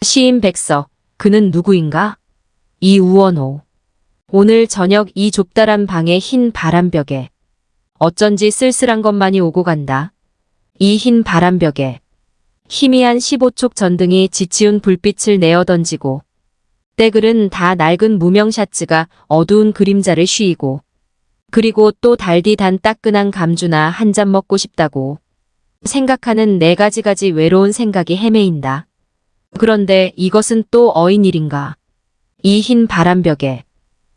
시인 백석, 그는 누구인가? 이우원호. 오늘 저녁 이 좁다란 방의 흰 바람벽에 어쩐지 쓸쓸한 것만이 오고 간다. 이 흰 바람벽에 희미한 15촉 전등이 지치운 불빛을 내어던지고 때글은 다 낡은 무명 샤츠가 어두운 그림자를 쉬이고 그리고 또 달디 단 따끈한 감주나 한 잔 먹고 싶다고 생각하는 네 가지 외로운 생각이 헤매인다. 그런데 이것은 또 어인 일인가? 이 흰 바람벽에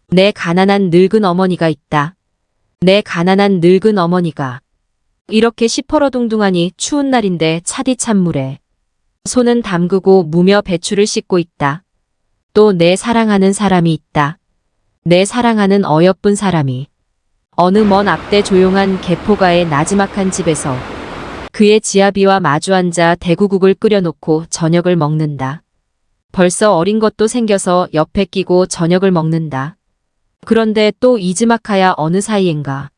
내 가난한 늙은 어머니가 있다. 내 가난한 늙은 어머니가 이렇게 시퍼러둥둥하니 추운 날인데 차디 찬물에 손은 담그고 무며 배추를 씻고 있다. 또 내 사랑하는 사람이 있다. 내 사랑하는 어여쁜 사람이 어느 먼 앞대 조용한 개포가의 나지막한 집에서 그의 지아비와 마주 앉아 대구국을 끓여놓고 저녁을 먹는다. 벌써 어린 것도 생겨서 옆에 끼고 저녁을 먹는다. 그런데 또 이즈마카야 어느 사이엔가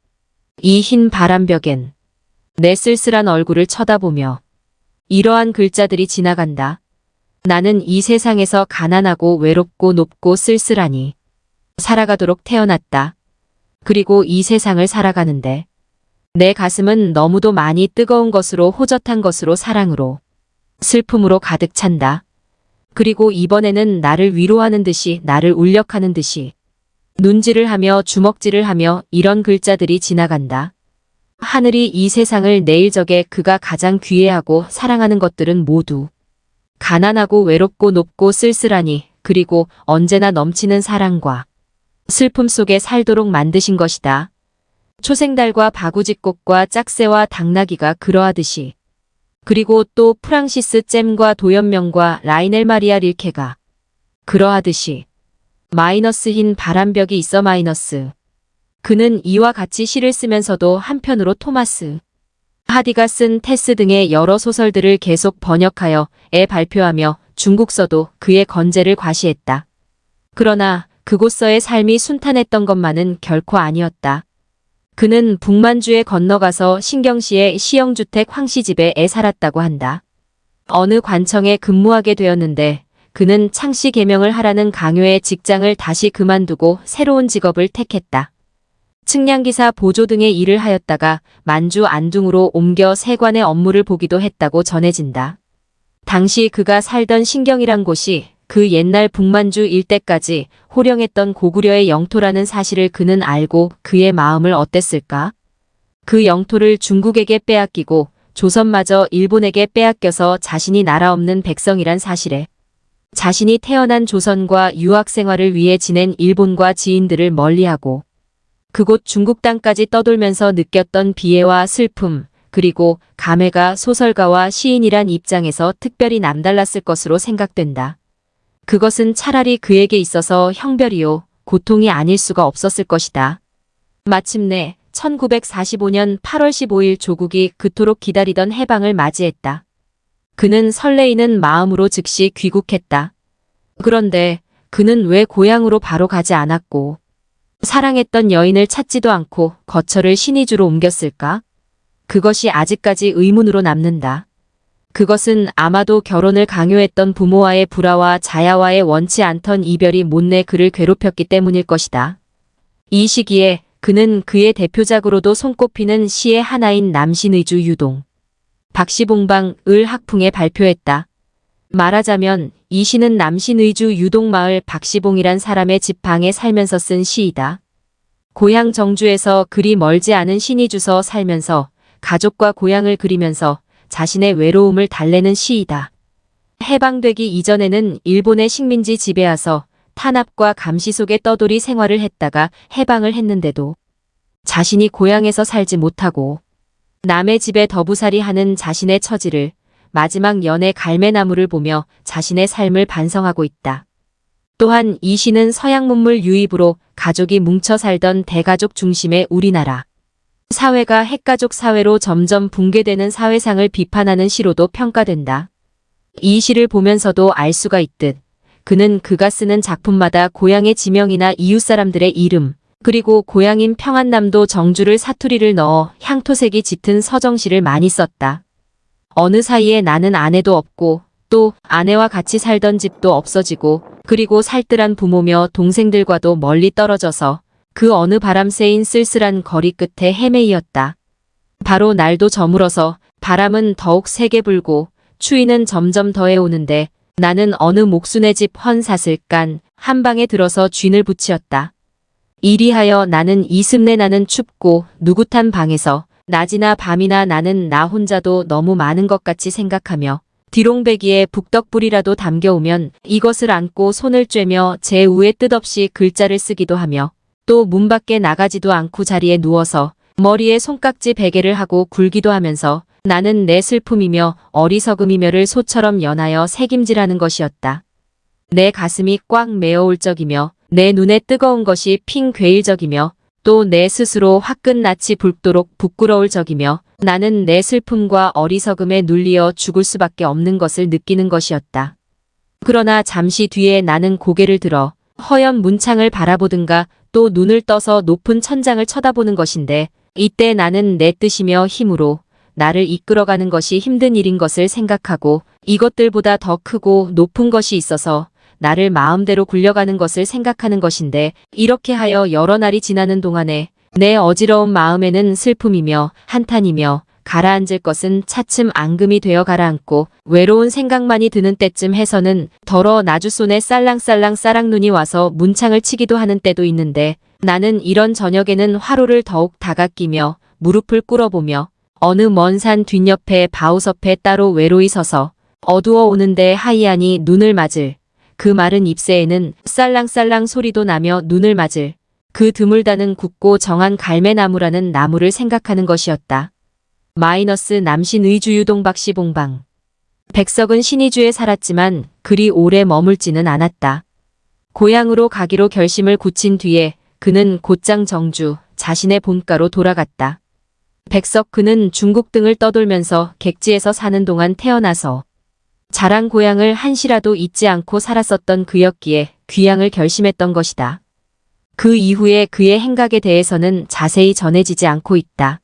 이 흰 바람벽엔 내 쓸쓸한 얼굴을 쳐다보며 이러한 글자들이 지나간다. 나는 이 세상에서 가난하고 외롭고 높고 쓸쓸하니 살아가도록 태어났다. 그리고 이 세상을 살아가는데 내 가슴은 너무도 많이 뜨거운 것으로 호젓한 것으로 사랑으로 슬픔으로 가득 찬다. 그리고 이번에는 나를 위로하는 듯이 나를 울력하는 듯이 눈질을 하며 주먹질을 하며 이런 글자들이 지나간다. 하늘이 이 세상을 내일 적에 그가 가장 귀해하고 사랑하는 것들은 모두 가난하고 외롭고 높고 쓸쓸하니 그리고 언제나 넘치는 사랑과 슬픔 속에 살도록 만드신 것이다. 초생달과 바구지꽃과 짝새와 당나귀가 그러하듯이 그리고 또 프랑시스 잼과 도연명과 라이넬 마리아 릴케가 그러하듯이 마이너스 흰 바람벽이 있어 마이너스. 그는 이와 같이 시를 쓰면서도 한편으로 토마스 하디가 쓴 테스 등의 여러 소설들을 계속 번역하여 발표하며 중국서도 그의 건재를 과시했다. 그러나 그곳서의 삶이 순탄했던 것만은 결코 아니었다. 그는 북만주에 건너가서 신경시의 시영주택 황씨집에 살았다고 한다. 어느 관청에 근무하게 되었는데 그는 창씨 개명을 하라는 강요의 직장을 다시 그만두고 새로운 직업을 택했다. 측량기사 보조 등의 일을 하였다가 만주 안둥으로 옮겨 세관의 업무를 보기도 했다고 전해진다. 당시 그가 살던 신경이란 곳이 그 옛날 북만주 일대까지 호령했던 고구려의 영토라는 사실을 그는 알고 그의 마음을 어땠을까? 그 영토를 중국에게 빼앗기고 조선마저 일본에게 빼앗겨서 자신이 나라 없는 백성이란 사실에 자신이 태어난 조선과 유학 생활을 위해 지낸 일본과 지인들을 멀리하고 그곳 중국 땅까지 떠돌면서 느꼈던 비애와 슬픔 그리고 감회가 소설가와 시인이란 입장에서 특별히 남달랐을 것으로 생각된다. 그것은 차라리 그에게 있어서 형별이요 고통이 아닐 수가 없었을 것이다. 마침내 1945년 8월 15일 조국이 그토록 기다리던 해방을 맞이했다. 그는 설레이는 마음으로 즉시 귀국했다. 그런데 그는 왜 고향으로 바로 가지 않았고 사랑했던 여인을 찾지도 않고 거처를 신의주로 옮겼을까? 그것이 아직까지 의문으로 남는다. 그것은 아마도 결혼을 강요했던 부모와의 불화와 자야와의 원치 않던 이별이 못내 그를 괴롭혔기 때문일 것이다. 이 시기에 그는 그의 대표작으로도 손꼽히는 시의 하나인 남신의주 유동, 박시봉방을 학풍에 발표했다. 말하자면 이 시는 남신의주 유동마을 박시봉이란 사람의 집방에 살면서 쓴 시이다. 고향 정주에서 그리 멀지 않은 신의주서 살면서 가족과 고향을 그리면서 자신의 외로움을 달래는 시이다. 해방되기 이전에는 일본의 식민지 지배하서 탄압과 감시 속에 떠돌이 생활을 했다가 해방을 했는데도 자신이 고향에서 살지 못하고 남의 집에 더부살이 하는 자신의 처지를 마지막 연애 갈매나무를 보며 자신의 삶을 반성하고 있다. 또한 이 시는 서양 문물 유입으로 가족이 뭉쳐 살던 대가족 중심의 우리나라 사회가 핵가족 사회로 점점 붕괴되는 사회상을 비판하는 시로도 평가된다. 이 시를 보면서도 알 수가 있듯 그는 그가 쓰는 작품마다 고향의 지명이나 이웃 사람들의 이름 그리고 고향인 평안남도 정주를 사투리를 넣어 향토색이 짙은 서정시를 많이 썼다. 어느 사이에 나는 아내도 없고 또 아내와 같이 살던 집도 없어지고 그리고 살뜰한 부모며 동생들과도 멀리 떨어져서 그 어느 바람새인 쓸쓸한 거리 끝에 헤매이었다. 바로 날도 저물어서 바람은 더욱 세게 불고 추위는 점점 더해오는데 나는 어느 목수네 집 헌사슬간 한방에 들어서 쥔을 붙이었다. 이리하여 나는 이슴내 나는 춥고 누긋한 방에서 낮이나 밤이나 나는 나 혼자도 너무 많은 것 같이 생각하며 디롱배기에 북덕불이라도 담겨오면 이것을 안고 손을 쬐며 제 우에 뜻없이 글자를 쓰기도 하며 또 문 밖에 나가지도 않고 자리에 누워서 머리에 손깍지 베개를 하고 굴기도 하면서 나는 내 슬픔이며 어리석음이며를 소처럼 연하여 새김질하는 것이었다. 내 가슴이 꽉 메어올 적이며 내 눈에 뜨거운 것이 핑 괴일 적이며 또 내 스스로 화끈낯이 붉도록 부끄러울 적이며 나는 내 슬픔과 어리석음에 눌리어 죽을 수밖에 없는 것을 느끼는 것이었다. 그러나 잠시 뒤에 나는 고개를 들어 허연 문창을 바라보든가 또 눈을 떠서 높은 천장을 쳐다보는 것인데 이때 나는 내 뜻이며 힘으로 나를 이끌어가는 것이 힘든 일인 것을 생각하고 이것들보다 더 크고 높은 것이 있어서 나를 마음대로 굴려가는 것을 생각하는 것인데 이렇게 하여 여러 날이 지나는 동안에 내 어지러운 마음에는 슬픔이며 한탄이며 가라앉을 것은 차츰 앙금이 되어 가라앉고 외로운 생각만이 드는 때쯤 해서는 더러 나주손에 쌀랑쌀랑 쌀랑눈이 와서 문창을 치기도 하는 때도 있는데 나는 이런 저녁에는 화로를 더욱 다가끼며 무릎을 꿇어보며 어느 먼 산 뒷옆에 바우섭에 따로 외로이 서서 어두워 오는데 하이하니 눈을 맞을 그 마른 잎새에는 쌀랑쌀랑 소리도 나며 눈을 맞을 그 드물다는 굵고 정한 갈매나무라는 나무를 생각하는 것이었다. 마이너스 남신 의주유동 박시봉방. 백석은 신의주에 살았지만 그리 오래 머물지는 않았다. 고향으로 가기로 결심을 굳힌 뒤에 그는 곧장 정주, 자신의 본가로 돌아갔다. 백석 그는 중국 등을 떠돌면서 객지에서 사는 동안 태어나서 자란 고향을 한시라도 잊지 않고 살았었던 그였기에 귀향을 결심했던 것이다. 그 이후에 그의 행각에 대해서는 자세히 전해지지 않고 있다.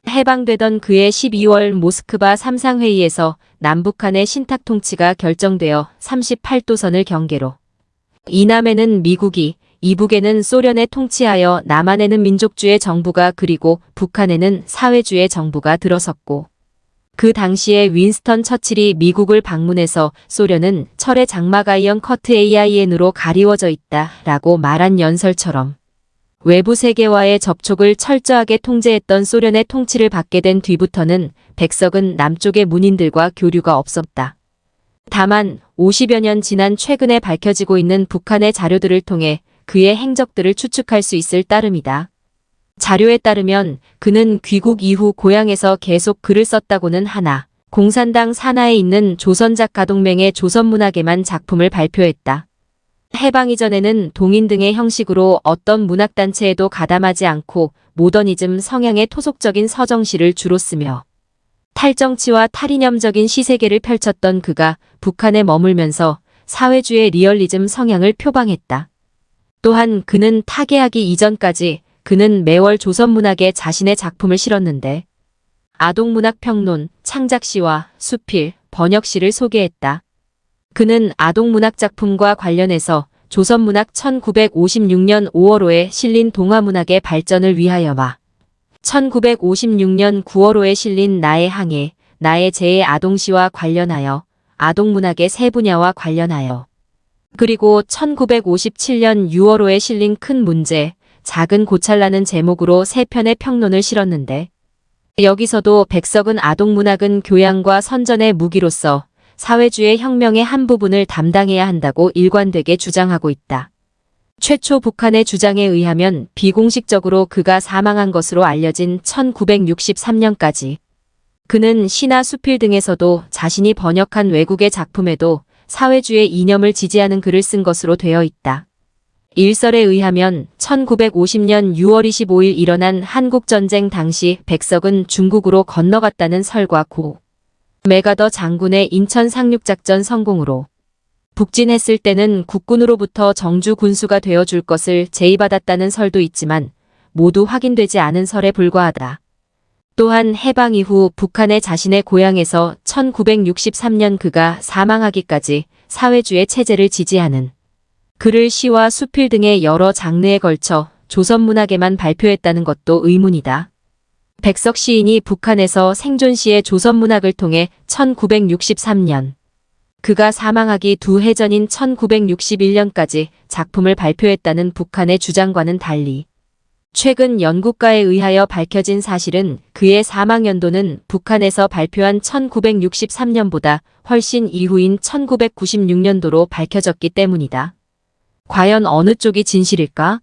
해방되던 그해 12월 모스크바 삼상회의에서 남북한의 신탁 통치가 결정되어 38도선을 경계로 이남에는 미국이, 이북에는 소련에 통치하여 남한에는 민족주의 정부가 그리고 북한에는 사회주의 정부가 들어섰고 그 당시에 윈스턴 처칠이 미국을 방문해서 소련은 철의 장막아이언 커트 AIN으로 가리워져 있다 라고 말한 연설처럼 외부 세계와의 접촉을 철저하게 통제했던 소련의 통치를 받게 된 뒤부터는 백석은 남쪽의 문인들과 교류가 없었다. 다만 50여 년 지난 최근에 밝혀지고 있는 북한의 자료들을 통해 그의 행적들을 추측할 수 있을 따름이다. 자료에 따르면 그는 귀국 이후 고향에서 계속 글을 썼다고는 하나 공산당 산하에 있는 조선작가동맹의 조선문학에만 작품을 발표했다. 해방 이전에는 동인 등의 형식으로 어떤 문학단체에도 가담하지 않고 모더니즘 성향의 토속적인 서정시를 주로 쓰며 탈정치와 탈이념적인 시세계를 펼쳤던 그가 북한에 머물면서 사회주의 리얼리즘 성향을 표방했다. 또한 그는 타계하기 이전까지 그는 매월 조선문학에 자신의 작품을 실었는데 아동문학평론, 창작시와 수필, 번역시를 소개했다. 그는 아동문학 작품과 관련해서 조선문학 1956년 5월호에 실린 동화문학의 발전을 위하여와 1956년 9월호에 실린 나의 항해, 나의 제의 아동시와 관련하여 아동문학의 세 분야와 관련하여 그리고 1957년 6월호에 실린 큰 문제, 작은 고찰라는 제목으로 세 편의 평론을 실었는데 여기서도 백석은 아동문학은 교양과 선전의 무기로서 사회주의 혁명의 한 부분을 담당해야 한다고 일관되게 주장하고 있다. 최초 북한의 주장에 의하면 비공식적으로 그가 사망한 것으로 알려진 1963년까지 그는 시나 수필 등에서도 자신이 번역한 외국의 작품에도 사회주의 이념을 지지하는 글을 쓴 것으로 되어 있다. 일설에 의하면 1950년 6월 25일 일어난 한국전쟁 당시 백석은 중국으로 건너갔다는 설과 고 메가더 장군의 인천 상륙작전 성공으로 북진했을 때는 국군으로부터 정주 군수가 되어줄 것을 제의받았다는 설도 있지만 모두 확인되지 않은 설에 불과하다. 또한 해방 이후 북한의 자신의 고향에서 1963년 그가 사망하기까지 사회주의 체제를 지지하는 글을 시와 수필 등의 여러 장르에 걸쳐 조선문학에만 발표했다는 것도 의문이다. 백석 시인이 북한에서 생존 시의 조선문학을 통해 1963년 그가 사망하기 2해 전인 1961년까지 작품을 발표했다는 북한의 주장과는 달리 최근 연구가에 의하여 밝혀진 사실은 그의 사망 연도는 북한에서 발표한 1963년보다 훨씬 이후인 1996년도로 밝혀졌기 때문이다. 과연 어느 쪽이 진실일까?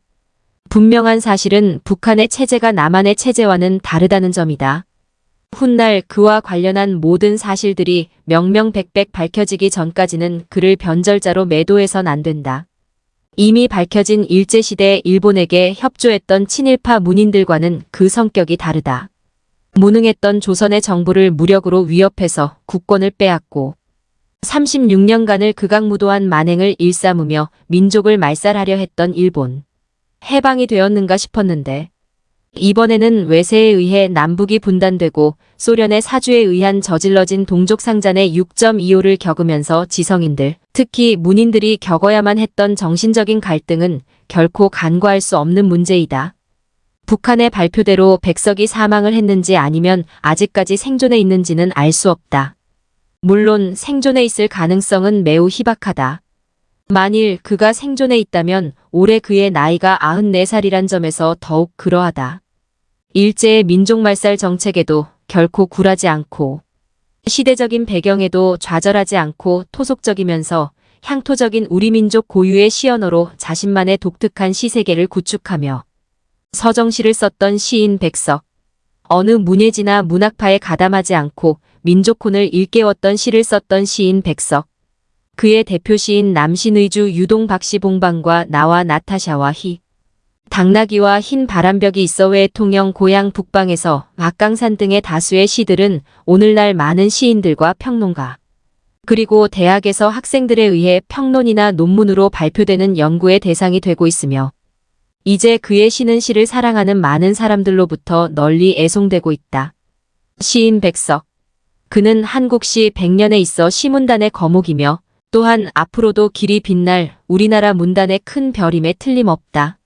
분명한 사실은 북한의 체제가 남한의 체제와는 다르다는 점이다. 훗날 그와 관련한 모든 사실들이 명명백백 밝혀지기 전까지는 그를 변절자로 매도해선 안 된다. 이미 밝혀진 일제시대 일본에게 협조했던 친일파 문인들과는 그 성격이 다르다. 무능했던 조선의 정부를 무력으로 위협해서 국권을 빼앗고 36년간을 극악무도한 만행을 일삼으며 민족을 말살하려 했던 일본. 해방이 되었는가 싶었는데 이번에는 외세에 의해 남북이 분단되고 소련의 사주에 의한 저질러진 동족상잔의 6.25를 겪으면서 지성인들, 특히 문인들이 겪어야만 했던 정신적인 갈등은 결코 간과할 수 없는 문제이다. 북한의 발표대로 백석이 사망을 했는지 아니면 아직까지 생존해 있는지는 알 수 없다. 물론 생존해 있을 가능성은 매우 희박하다. 만일 그가 생존해 있다면 올해 그의 나이가 94살이란 점에서 더욱 그러하다. 일제의 민족말살 정책에도 결코 굴하지 않고 시대적인 배경에도 좌절하지 않고 토속적이면서 향토적인 우리 민족 고유의 시언어로 자신만의 독특한 시세계를 구축하며 서정시를 썼던 시인 백석. 어느 문예지나 문학파에 가담하지 않고 민족혼을 일깨웠던 시를 썼던 시인 백석. 그의 대표 시인 남신의주 유동 박시봉방과 나와 나타샤와 희. 당나귀와 흰 바람벽이 있어 왜 통영 고향 북방에서 막강산 등의 다수의 시들은 오늘날 많은 시인들과 평론가 그리고 대학에서 학생들에 의해 평론이나 논문으로 발표되는 연구의 대상이 되고 있으며 이제 그의 시는 시를 사랑하는 많은 사람들로부터 널리 애송되고 있다. 시인 백석. 그는 한국시 100년에 있어 시문단의 거목이며 또한 앞으로도 길이 빛날 우리나라 문단의 큰 별임에 틀림없다.